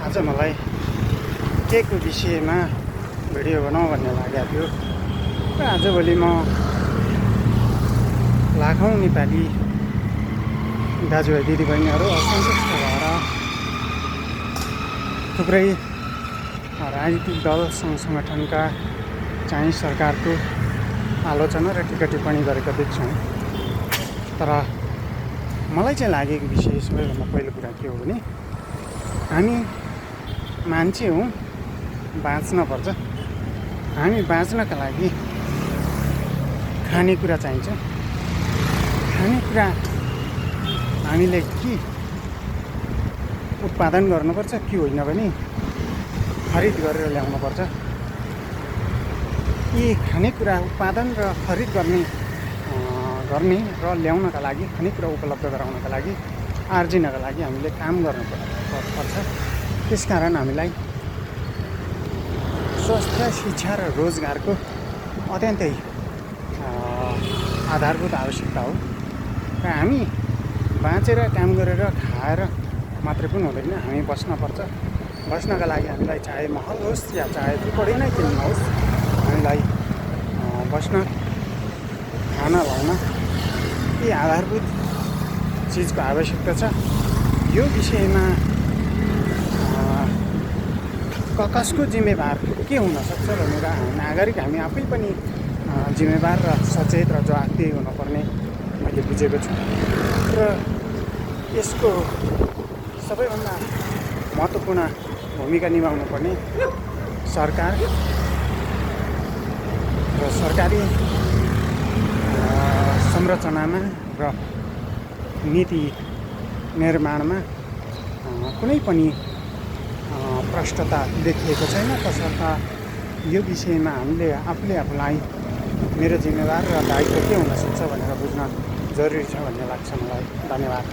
आज मलाई के को विषयमा भिडियो बनाऊ भन्ने लागेको थियो र आजभोलि म लाखौँ नेपाली दाजुभाइ दिदीबहिनीहरू असन्तुष्ट भएर थुप्रै राजनीतिक दल सङ्घ सङ्गठनका चाहिँ सरकारको आलोचना र टिका टिप्पणी गरेका देख्छौँ। तर मलाई चाहिँ लागेको विषय सबैभन्दा पहिलो कुरा के हो भने हामी मान्छे हौँ, बाँच्न पर्छ। हामी बाँच्नका लागि खानेकुरा चाहिन्छ। खानेकुरा हामीले के उत्पादन गर्नुपर्छ के होइन भने खरिद गरेर ल्याउनुपर्छ। यी खानेकुरा उत्पादन र खरिद गर्ने र ल्याउनका लागि, खानेकुरा उपलब्ध गराउनका लागि, आर्जिनका लागि हामीले काम गर्नुपर्छ। त्यसकारण हामीलाई स्वास्थ्य, शिक्षा र रोजगारको अत्यन्तै आधारभूत आवश्यकता हो। र हामी बाँचेर काम गरेर खाएर मात्रै पनि हुँदैन, हामी बस्नपर्छ। बस्नका लागि हामीलाई चाहे महल होस् या चाहे झुपडी नै किन होस्, हामीलाई बस्न, खान, लाउन यी आधारभूत चिजको आवश्यकता छ। यो विषयमा कसको जिम्मेवार के हुनसक्छ भनेर नागरिक हामी आफै पनि जिम्मेवार र सचेत र जवाफदेही हुनुपर्ने मैले बुझेको छु। र यसको सबैभन्दा महत्त्वपूर्ण भूमिका निभाउनु पर्ने सरकार र सरकारी संरचनामा र नीति निर्माणमा कुनै पनि भ्रष्टता देखिएको छैन। तसर्थ यो विषयमा हामीले आफूलाई मेरो जिम्मेवार र दायित्व के हुनसक्छ भनेर बुझ्न जरुरी छ भन्ने लाग्छ मलाई। धन्यवाद।